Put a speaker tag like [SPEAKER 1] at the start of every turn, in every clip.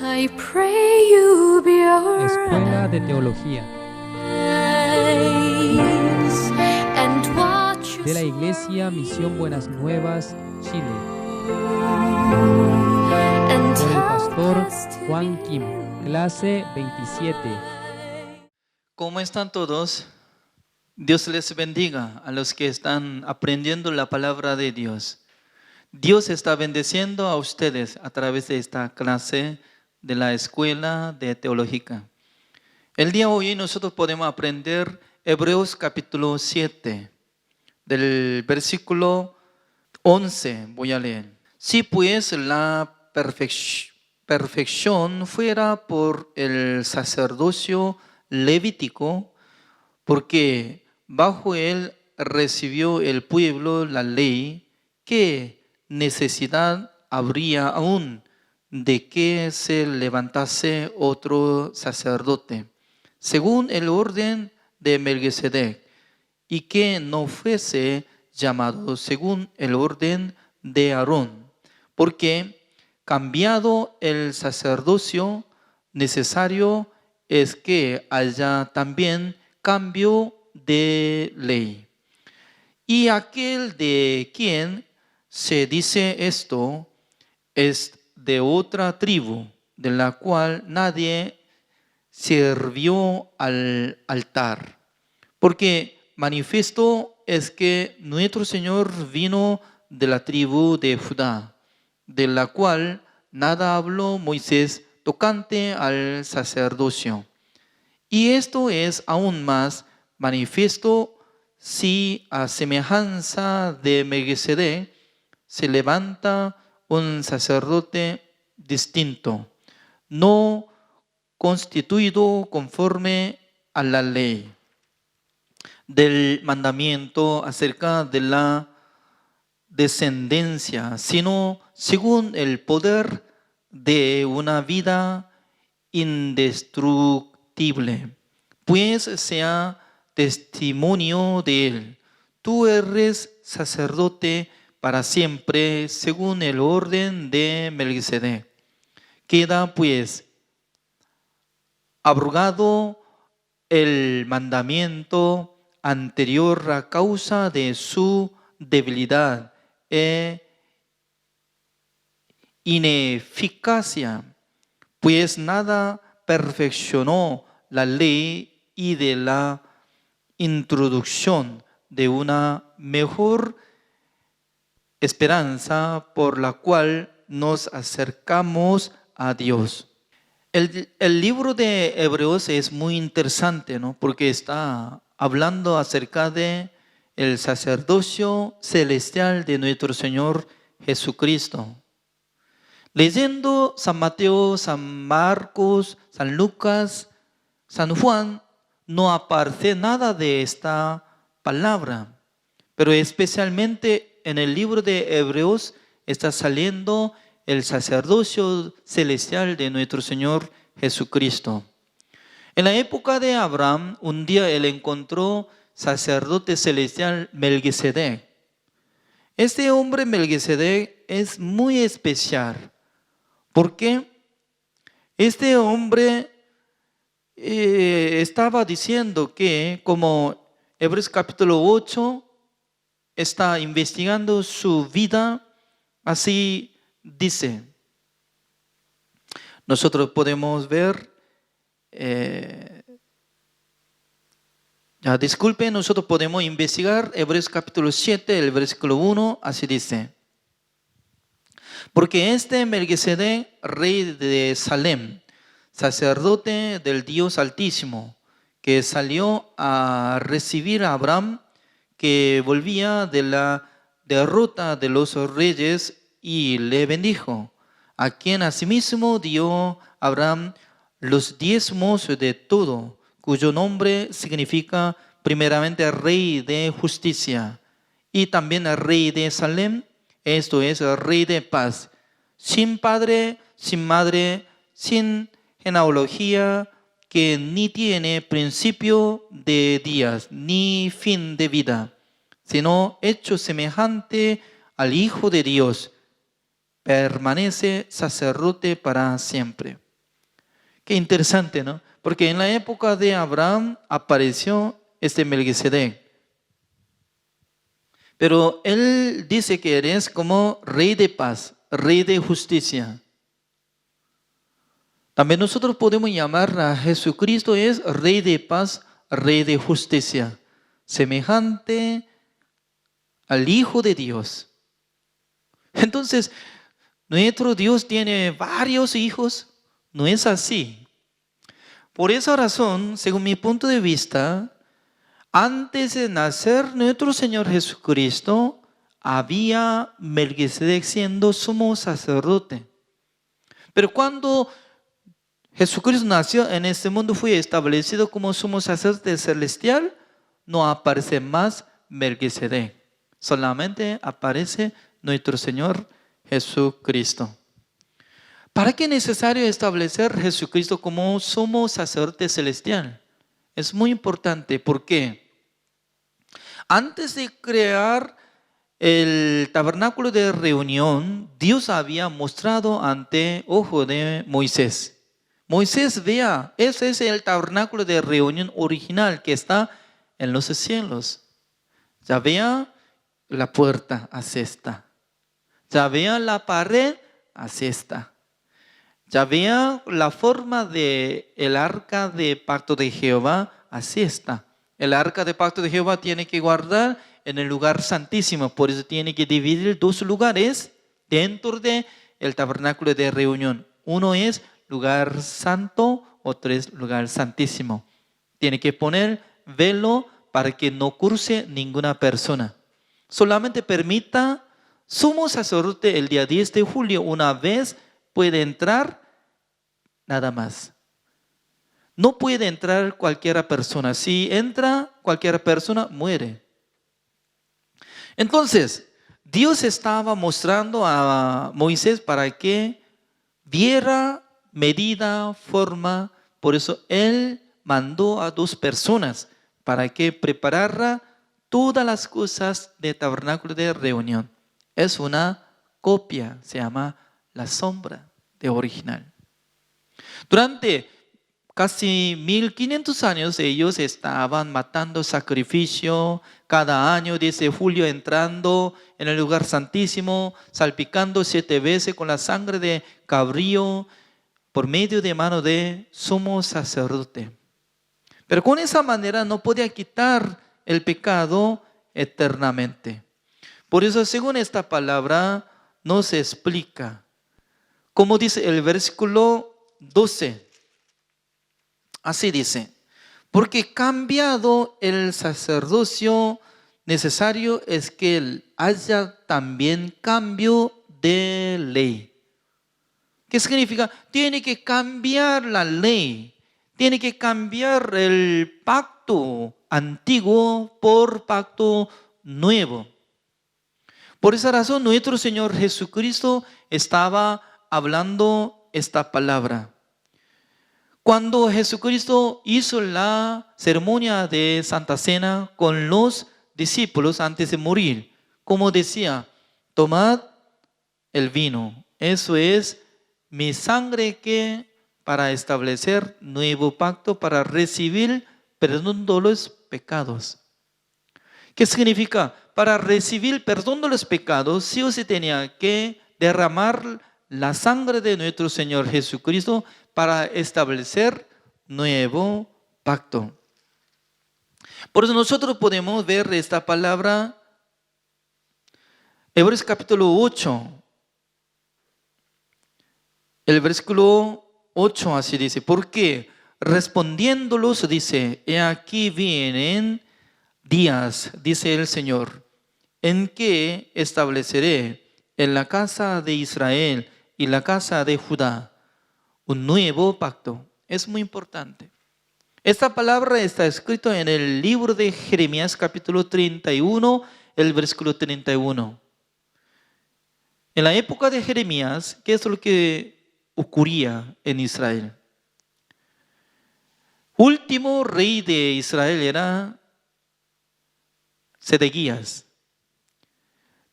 [SPEAKER 1] I pray you be our
[SPEAKER 2] Escuela de Teología
[SPEAKER 1] eyes and watch
[SPEAKER 2] de la
[SPEAKER 1] us
[SPEAKER 2] Iglesia Misión Buenas Nuevas, Chile,
[SPEAKER 1] and
[SPEAKER 2] por el
[SPEAKER 1] help
[SPEAKER 2] pastor
[SPEAKER 1] us to
[SPEAKER 2] Juan Kim, clase 27.
[SPEAKER 3] ¿Cómo están todos? Dios les bendiga a los que están aprendiendo la palabra de Dios. Dios está bendeciendo a ustedes a través de esta clase de la escuela de teológica. El día de hoy nosotros podemos aprender Hebreos capítulo 7, del versículo 11, voy a leer. Si pues la perfección fuera por el sacerdocio levítico, porque bajo él recibió el pueblo la ley, ¿qué necesidad habría aún de que se levantase otro sacerdote, según el orden de Melquisedec, y que no fuese llamado según el orden de Aarón? Porque cambiado el sacerdocio, necesario es que haya también cambio de ley. Y aquel de quien se dice esto es de otra tribu, de la cual nadie sirvió al altar. Porque manifiesto es que nuestro Señor vino de la tribu de Judá, de la cual nada habló Moisés tocante al sacerdocio. Y esto es aún más manifiesto si a semejanza de Melquisedec se levanta un sacerdote distinto, no constituido conforme a la ley del mandamiento acerca de la descendencia, sino según el poder de una vida indestructible, pues sea testimonio de él. Tú eres sacerdote para siempre, según el orden de Melquisedec. Queda pues abrogado el mandamiento anterior a causa de su debilidad e ineficacia, pues nada perfeccionó la ley y de la introducción de una mejor esperanza por la cual nos acercamos a Dios. El libro de Hebreos es muy interesante, ¿no? Porque está hablando acerca de el sacerdocio celestial de nuestro Señor Jesucristo. Leyendo San Mateo, San Marcos, San Lucas, San Juan, no aparece nada de esta palabra, pero especialmente en el libro de Hebreos está saliendo el sacerdocio celestial de nuestro Señor Jesucristo. En la época de Abraham, un día él encontró sacerdote celestial Melquisedec. Este hombre Melquisedec es muy especial. ¿Por qué? Este hombre estaba diciendo que, como Hebreos capítulo 8 está investigando su vida, así dice. Nosotros podemos ver, nosotros podemos investigar Hebreos capítulo 7, el versículo 1, así dice. Porque este Melquisedec, rey de Salem, sacerdote del Dios Altísimo, que salió a recibir a Abraham, que volvía de la derrota de los reyes, y le bendijo, a quien asimismo dio Abraham los diezmos de todo, cuyo nombre significa primeramente rey de justicia, y también el rey de Salem, esto es el rey de paz, sin padre, sin madre, sin genealogía, que ni tiene principio de días, ni fin de vida, sino hecho semejante al Hijo de Dios, permanece sacerdote para siempre. Qué interesante, ¿no? Porque en la época de Abraham apareció este Melquisedec. Pero él dice que eres como rey de paz, rey de justicia. También nosotros podemos llamar a Jesucristo es rey de paz, rey de justicia, semejante al Hijo de Dios. Entonces, nuestro Dios tiene varios hijos, no es así. Por esa razón, según mi punto de vista, antes de nacer nuestro Señor Jesucristo, había Melquisedec siendo sumo sacerdote. Pero cuando Jesucristo nació en este mundo, fue establecido como sumo sacerdote celestial, no aparece más Melquisedec. Solamente aparece nuestro Señor Jesucristo. ¿Para qué es necesario establecer Jesucristo como sumo sacerdote celestial? Es muy importante porque antes de crear el tabernáculo de reunión, Dios había mostrado ante ojo de Moisés. Moisés, vea, ese es el tabernáculo de reunión original que está en los cielos. Ya vea la puerta, así está. Ya vea la pared, así está. Ya vea la forma de el arca de pacto de Jehová, así está. El arca de pacto de Jehová tiene que guardar en el lugar santísimo, por eso tiene que dividir dos lugares dentro de el tabernáculo de reunión. Uno es lugar santo, otro es lugar santísimo. Tiene que poner velo para que no cruce ninguna persona. Solamente permita sumo sacerdote el día 10 de julio, una vez puede entrar, nada más. No puede entrar cualquier persona. Si entra cualquier persona, muere. Entonces, Dios estaba mostrando a Moisés para que viera medida, forma. Por eso Él mandó a dos personas para que preparara todas las cosas del tabernáculo de reunión. Es una copia, se llama la sombra de original. Durante casi 1500 años ellos estaban matando sacrificio cada año, 10 de julio entrando en el lugar santísimo, salpicando 7 veces con la sangre de cabrío por medio de mano de sumo sacerdote. Pero con esa manera no podía quitar el pecado eternamente. Por eso, según esta palabra, nos explica, como dice el versículo 12. Así dice, porque cambiado el sacerdocio, necesario es que haya también cambio de ley. ¿Qué significa? Tiene que cambiar la ley, tiene que cambiar el pacto antiguo por pacto nuevo. Por esa razón, nuestro Señor Jesucristo estaba hablando esta palabra. Cuando Jesucristo hizo la ceremonia de Santa Cena con los discípulos antes de morir, como decía, tomad el vino, eso es mi sangre que para establecer nuevo pacto, para recibir perdón de los pecados. ¿Qué significa? Para recibir perdón de los pecados, sí o sí tenía que derramar la sangre de nuestro Señor Jesucristo para establecer nuevo pacto. Por eso nosotros podemos ver esta palabra, Hebreos capítulo 8. El versículo 8 así dice, porque respondiéndolos dice, he aquí vienen días, dice el Señor, en que estableceré en la casa de Israel y la casa de Judá un nuevo pacto. Es muy importante. Esta palabra está escrita en el libro de Jeremías capítulo 31, el versículo 31. En la época de Jeremías, ¿qué es lo que ocurría en Israel? Último rey de Israel era Sedequías.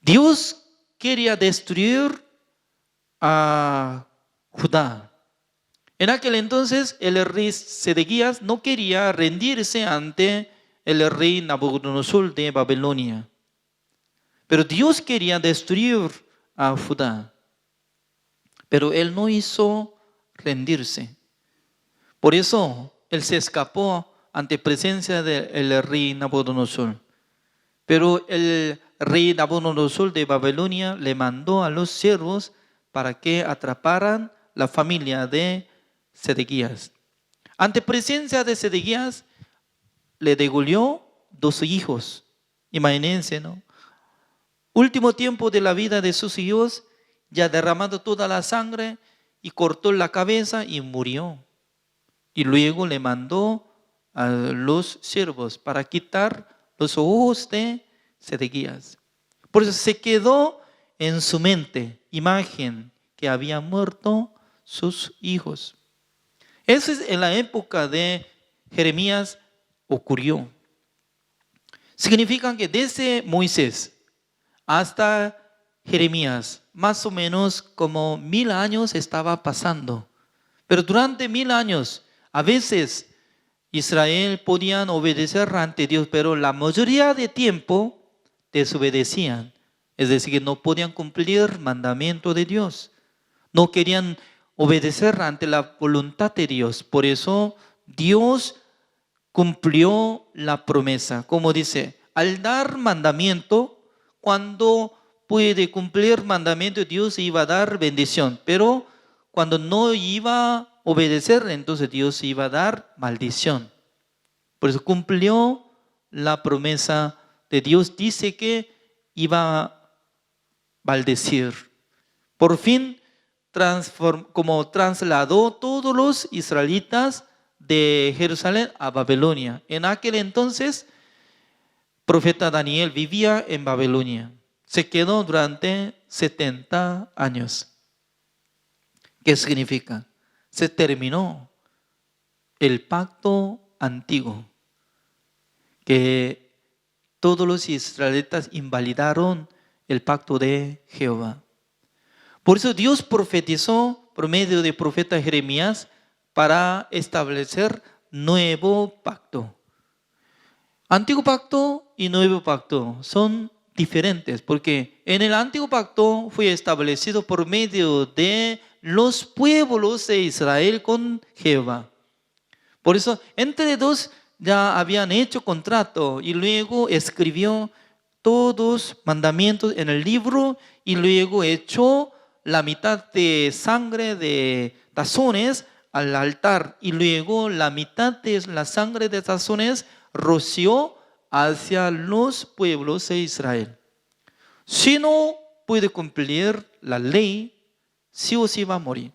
[SPEAKER 3] Dios quería destruir a Judá. En aquel entonces el rey Sedequías no quería rendirse ante el rey Nabucodonosor de Babilonia. Pero Dios quería destruir a Judá. Pero él no hizo rendirse. Por eso él se escapó ante presencia del rey Nabucodonosor. Pero el rey Nabucodonosor de Babilonia le mandó a los siervos para que atraparan la familia de Sedequías. Ante presencia de Sedequías le degolló 2 hijos. Imagínense, ¿no? Último tiempo de la vida de sus hijos, ya derramando toda la sangre y cortó la cabeza y murió. Y luego le mandó a los siervos para quitar los ojos de Sedequías. Por eso se quedó en su mente imagen que habían muerto sus hijos. Eso es en la época de Jeremías ocurrió. Significa que desde Moisés hasta Jeremías, más o menos como 1000 años estaba pasando. Pero durante 1000 años, a veces Israel podían obedecer ante Dios, pero la mayoría de tiempo desobedecían. Es decir, que no podían cumplir el mandamiento de Dios. No querían obedecer ante la voluntad de Dios. Por eso Dios cumplió la promesa. Como dice, al dar mandamiento, cuando puede cumplir mandamiento, Dios iba a dar bendición. Pero cuando no iba a obedecer, entonces Dios iba a dar maldición. Por eso cumplió la promesa de Dios. Dice que iba a maldecir. Por fin, como trasladó todos los israelitas de Jerusalén a Babilonia. En aquel entonces, profeta Daniel vivía en Babilonia. Se quedó durante 70 años. ¿Qué significa? Se terminó el pacto antiguo, que todos los israelitas invalidaron el pacto de Jehová. Por eso Dios profetizó por medio del profeta Jeremías para establecer nuevo pacto. Antiguo pacto y nuevo pacto son diferentes, porque en el antiguo pacto fue establecido por medio de los pueblos de Israel con Jehová. Por eso entre dos ya habían hecho contrato y luego escribió todos mandamientos en el libro y luego echó la mitad de sangre de tazones al altar y luego la mitad de la sangre de tazones roció hacia los pueblos de Israel. Si no puede cumplir la ley, sí o sí va a morir.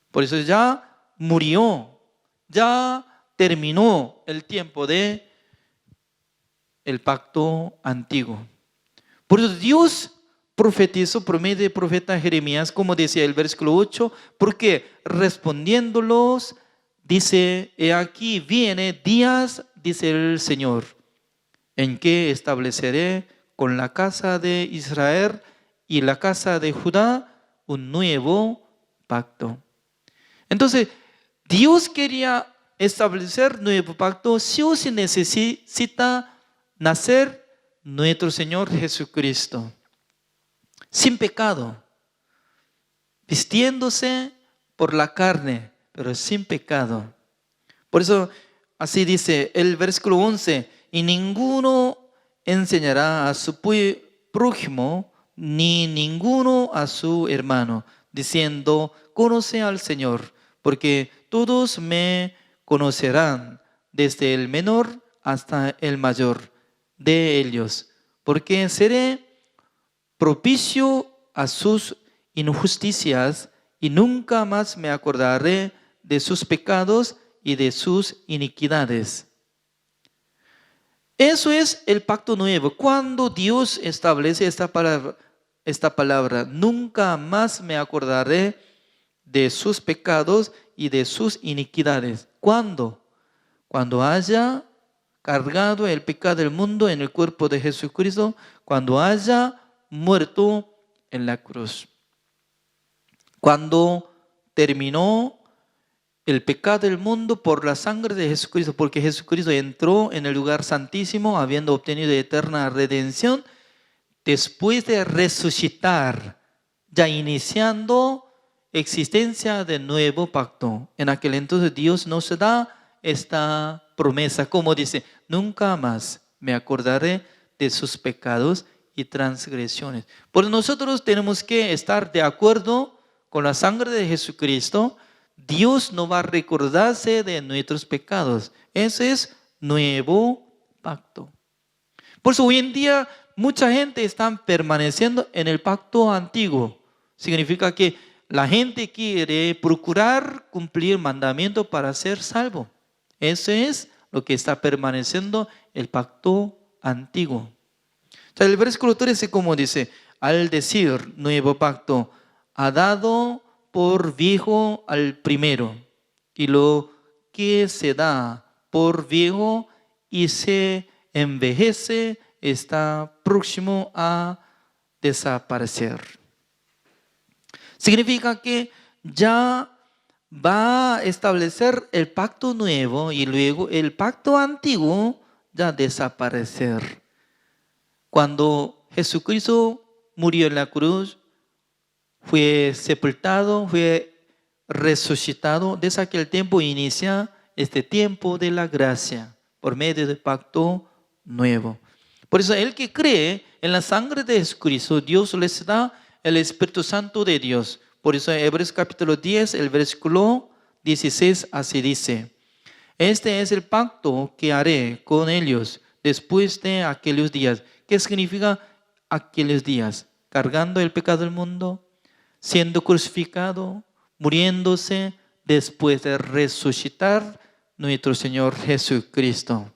[SPEAKER 3] Por eso ya murió, ya terminó el tiempo de el pacto antiguo. Por eso Dios profetizó por medio del profeta Jeremías, como decía el versículo 8, porque respondiéndolos, dice, he aquí viene días, dice el Señor, en que estableceré con la casa de Israel y la casa de Judá un nuevo pacto. Entonces, Dios quería establecer nuevo pacto, sí o sí necesita nacer nuestro Señor Jesucristo, sin pecado, vistiéndose por la carne, pero sin pecado. Por eso, así dice el versículo 11, y ninguno enseñará a su prójimo, ni ninguno a su hermano, diciendo, conoce al Señor, porque todos me conocerán, desde el menor hasta el mayor de ellos, porque seré propicio a sus injusticias y nunca más me acordaré de sus pecados y de sus iniquidades. Eso es el pacto nuevo. Cuando Dios establece esta palabra, nunca más me acordaré de sus pecados y de sus iniquidades. ¿Cuándo? Cuando haya cargado el pecado del mundo en el cuerpo de Jesucristo, cuando haya muerto en la cruz. Cuando terminó el pecado del mundo por la sangre de Jesucristo, porque Jesucristo entró en el lugar santísimo habiendo obtenido eterna redención después de resucitar, ya iniciando existencia de nuevo pacto. En aquel entonces Dios nos da esta promesa, como dice, nunca más me acordaré de sus pecados y transgresiones. Por nosotros tenemos que estar de acuerdo con la sangre de Jesucristo. Dios no va a recordarse de nuestros pecados. Ese es nuevo pacto. Por eso hoy en día mucha gente está permaneciendo en el pacto antiguo. Significa que la gente quiere procurar cumplir mandamientos para ser salvo. Eso es lo que está permaneciendo el pacto antiguo. O sea, el versículo 13, como dice, al decir nuevo pacto, ha dado por viejo al primero, y lo que se da por viejo y se envejece está próximo a desaparecer. Significa que ya va a establecer el pacto nuevo y luego el pacto antiguo ya desaparecer. Cuando Jesucristo murió en la cruz, fue sepultado, fue resucitado, desde aquel tiempo inicia este tiempo de la gracia por medio del pacto nuevo. Por eso el que cree en la sangre de Jesucristo, Dios les da el Espíritu Santo de Dios. Por eso en Hebreos capítulo 10, el versículo 16 así dice: este es el pacto que haré con ellos después de aquellos días. ¿Qué significa aquellos días? Cargando el pecado del mundo, siendo crucificado, muriéndose, después de resucitar nuestro Señor Jesucristo.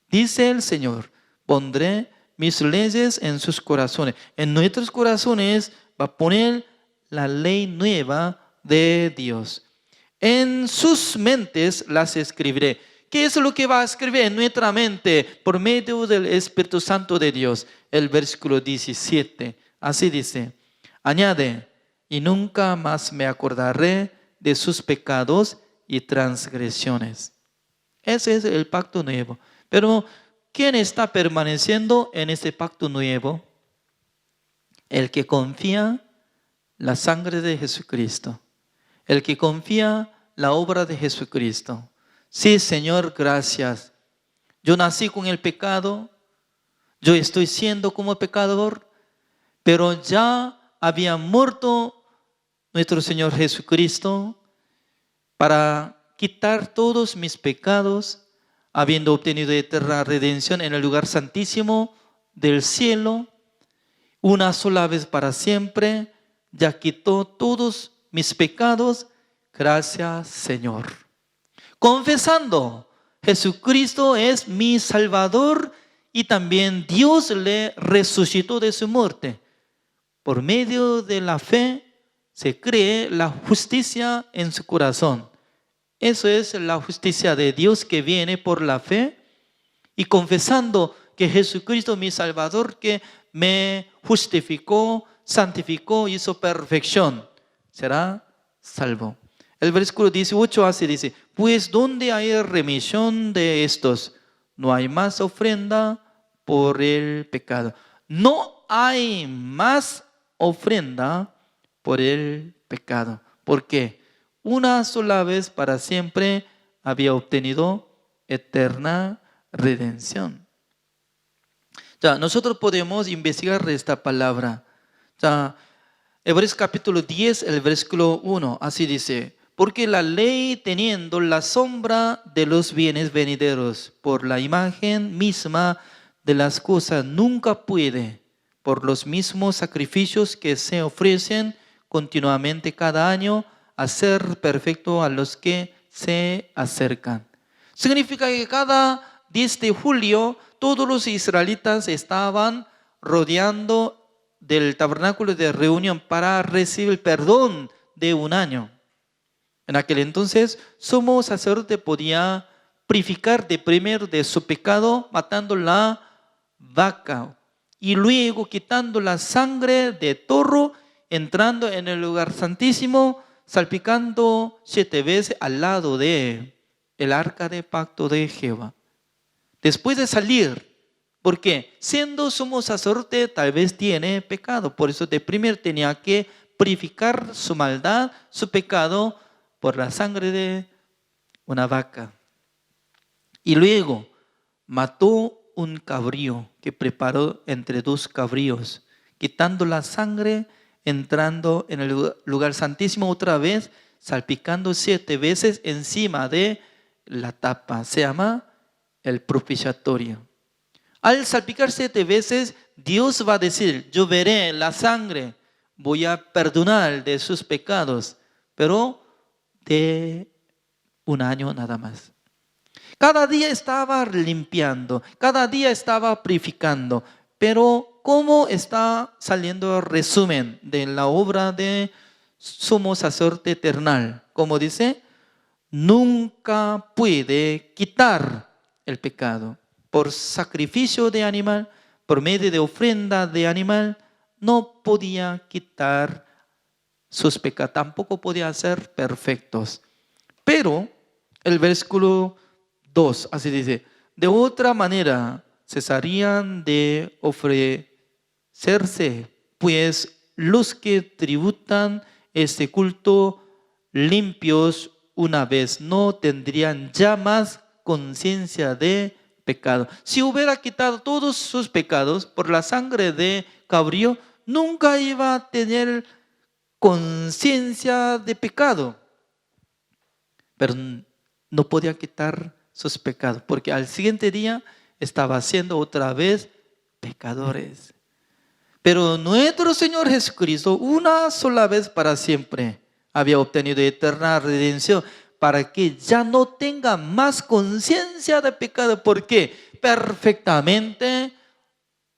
[SPEAKER 3] Dice el Señor: pondré mis leyes en sus corazones. En nuestros corazones va a poner la ley nueva de Dios. En sus mentes las escribiré. ¿Qué es lo que va a escribir en nuestra mente por medio del Espíritu Santo de Dios? El versículo 17, así dice: añade, y nunca más me acordaré de sus pecados y transgresiones. Ese es el pacto nuevo. Pero ¿quién está permaneciendo en este pacto nuevo? El que confía la sangre de Jesucristo. El que confía la obra de Jesucristo. Sí, Señor, gracias. Yo nací con el pecado. Yo estoy siendo como pecador. Pero ya había muerto nuestro Señor Jesucristo para quitar todos mis pecados, habiendo obtenido eterna redención en el lugar santísimo del cielo, una sola vez para siempre, ya quitó todos mis pecados. Gracias, Señor. Confesando, Jesucristo es mi Salvador y también Dios le resucitó de su muerte. Por medio de la fe se cree la justicia en su corazón. Eso es la justicia de Dios que viene por la fe. Y confesando que Jesucristo, mi Salvador, que me justificó, santificó, hizo perfección, será salvo. El versículo 18 así dice: pues donde hay remisión de estos, no hay más ofrenda por el pecado. No hay más ofrenda por el pecado. ¿Por qué? Una sola vez para siempre había obtenido eterna redención. Ya, nosotros podemos investigar esta palabra. Ya, Hebreos capítulo 10, el versículo 1, así dice: porque la ley, teniendo la sombra de los bienes venideros por la imagen misma de las cosas, nunca puede, por los mismos sacrificios que se ofrecen continuamente cada año, hacer perfecto a los que se acercan. Significa que cada 10 de julio todos los israelitas estaban rodeando del tabernáculo de reunión para recibir el perdón de un año. En aquel entonces, sumo sacerdote podía purificar de primero de su pecado matando la vaca y luego quitando la sangre de toro, entrando en el lugar santísimo, salpicando 7 veces al lado de el arca de pacto de Jehová. Después de salir, porque siendo sumo sacerdote tal vez tiene pecado, por eso de primero tenía que purificar su maldad, su pecado por la sangre de una vaca. Y luego mató un cabrío que preparó entre 2 cabríos, quitando la sangre, entrando en el lugar santísimo otra vez, salpicando 7 veces encima de la tapa. Se llama el propiciatorio. Al salpicar 7 veces, Dios va a decir, yo veré la sangre, voy a perdonar de sus pecados, pero de 1 año nada más. Cada día estaba limpiando, cada día estaba purificando, pero ¿cómo está saliendo el resumen de la obra de sumo sacerdote eterno? Como dice, nunca puede quitar el pecado. Por sacrificio de animal, por medio de ofrenda de animal, no podía quitar sus pecados, tampoco podía ser perfectos. Pero el versículo 2, así dice, de otra manera cesarían de ofrecerse, pues los que tributan este culto limpios una vez no tendrían ya más conciencia de pecado. Si hubiera quitado todos sus pecados por la sangre de cabrío, nunca iba a tener conciencia de pecado. Pero no podía quitar sus pecados, porque al siguiente día estaba siendo otra vez pecadores. Pero nuestro Señor Jesucristo, una sola vez para siempre, había obtenido eterna redención para que ya no tenga más conciencia de pecado, porque perfectamente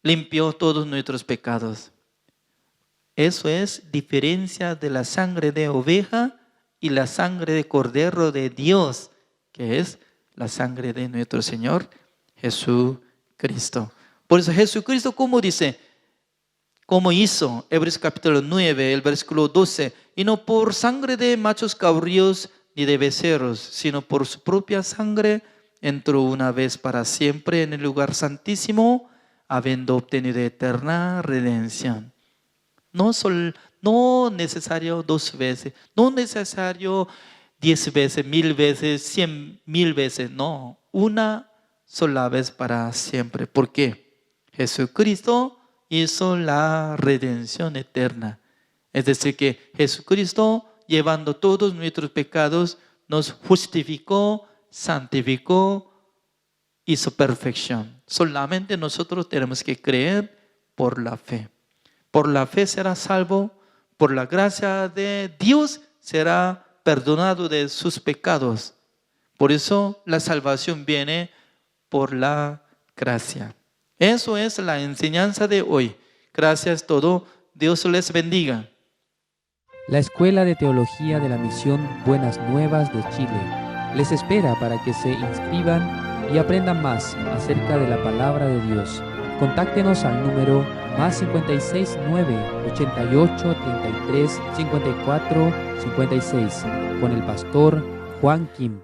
[SPEAKER 3] limpió todos nuestros pecados. Eso es diferencia de la sangre de oveja y la sangre de cordero de Dios, que es la sangre de nuestro Señor Jesucristo. Por eso Jesucristo, como dice, como hizo Hebreos capítulo 9, el versículo 12, y no por sangre de machos cabríos ni de becerros, sino por su propia sangre, entró una vez para siempre en el lugar santísimo, habiendo obtenido eterna redención. No necesario 2 veces, no necesario 10 veces, 1000 veces, 100,000 veces, no, una sola vez para siempre. ¿Por qué? Jesucristo hizo la redención eterna. Es decir, que Jesucristo, llevando todos nuestros pecados, nos justificó, santificó, hizo perfección. Solamente nosotros tenemos que creer por la fe. Por la fe será salvo, por la gracia de Dios será perdonado de sus pecados. Por eso la salvación viene por la gracia. Eso es la enseñanza de hoy. Gracias todo. Dios les bendiga.
[SPEAKER 2] La Escuela de Teología de la Misión Buenas Nuevas de Chile les espera para que se inscriban y aprendan más acerca de la palabra de Dios. Contáctenos al número +56 9 88 33 54 56 con el pastor Juan Kim.